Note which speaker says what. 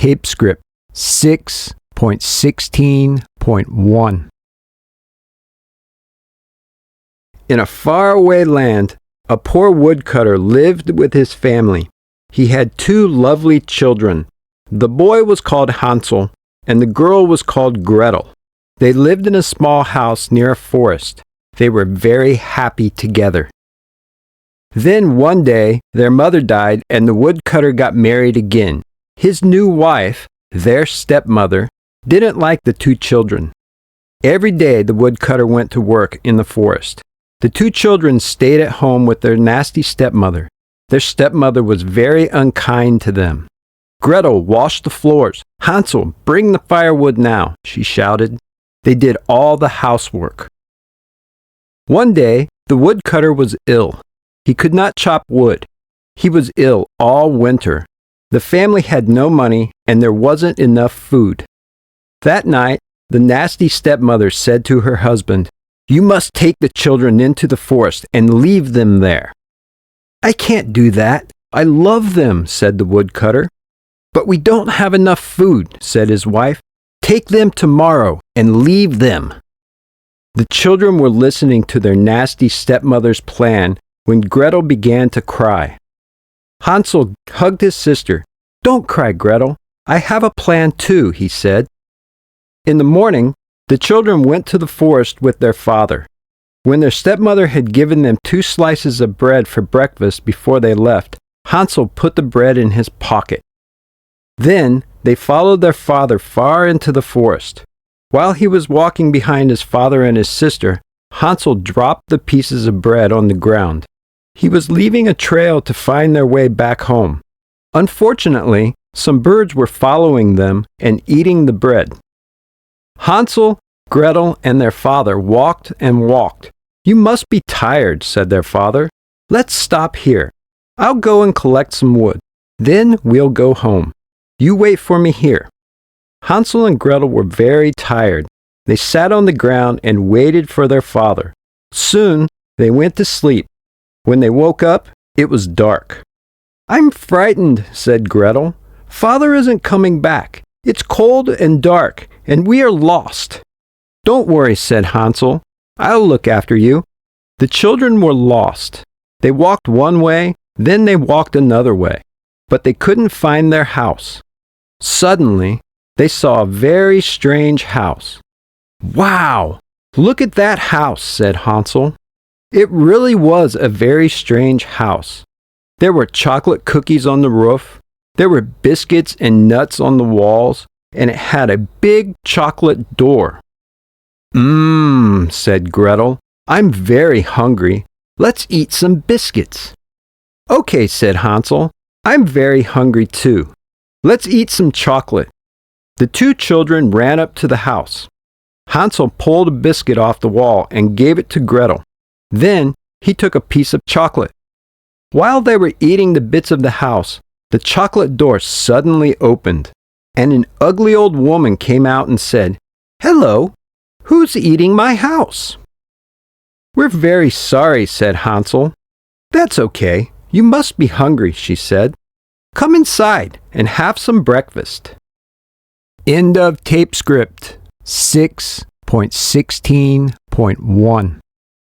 Speaker 1: Tapescript 6.16.1. In a faraway land, a poor woodcutter lived with his family. He had 2 lovely children. The boy was called Hansel, and the girl was called Gretel. They lived in a small house near a forest. They were very happy together. Then one day, their mother died, and the woodcutter got married again. His new wife, their stepmother, didn't like the 2 children. Every day the woodcutter went to work in the forest. The 2 children stayed at home with their nasty stepmother. Their stepmother was very unkind to them. Gretel washed the floors. Hansel, bring the firewood now, she shouted. They did all the housework. One day, the woodcutter was ill. He could not chop wood. He was ill all winter. The family had no money, and there wasn't enough food. That night, the nasty stepmother said to her husband, "You must take the children into the forest and leave them there." "I can't do that. I love them," said the woodcutter. "But we don't have enough food," said his wife. "Take them tomorrow and leave them." The children were listening to their nasty stepmother's plan when Gretel began to cry. Hansel hugged his sister. "Don't cry, Gretel. I have a plan too," he said. In the morning, the children went to the forest with their father. When their stepmother had given them 2 slices of bread for breakfast before they left, Hansel put the bread in his pocket. Then they followed their father far into the forest. While he was walking behind his father and his sister, Hansel dropped the pieces of bread on the ground. He was leaving a trail to find their way back home. Unfortunately, some birds were following them and eating the bread. Hansel, Gretel, and their father walked and walked. "You must be tired," said their father. "Let's stop here. I'll go and collect some wood. Then we'll go home. You wait for me here." Hansel and Gretel were very tired. They sat on the ground and waited for their father. Soon they went to sleep. When they woke up, it was dark. "I'm frightened," said Gretel. "Father isn't coming back. It's cold and dark, and we are lost." "Don't worry," said Hansel. "I'll look after you." The children were lost. They walked one way, then they walked another way, but they couldn't find their house. Suddenly, they saw a very strange house. "Wow! Look at that house," said Hansel. It really was a very strange house. There were chocolate cookies on the roof. There were biscuits and nuts on the walls, and it had a big chocolate door. Said Gretel. "I'm very hungry. Let's eat some biscuits." "Okay," said Hansel. "I'm very hungry too. Let's eat some chocolate." The 2 children ran up to the house. Hansel pulled a biscuit off the wall and gave it to Gretel. Then he took a piece of chocolate. While they were eating the bits of the house, the chocolate door suddenly opened, and an ugly old woman came out and said, "Hello, who's eating my house?" "We're very sorry," said Hansel. "That's okay. You must be hungry," she said. "Come inside and have some breakfast." End of Tapescript 6.16.1.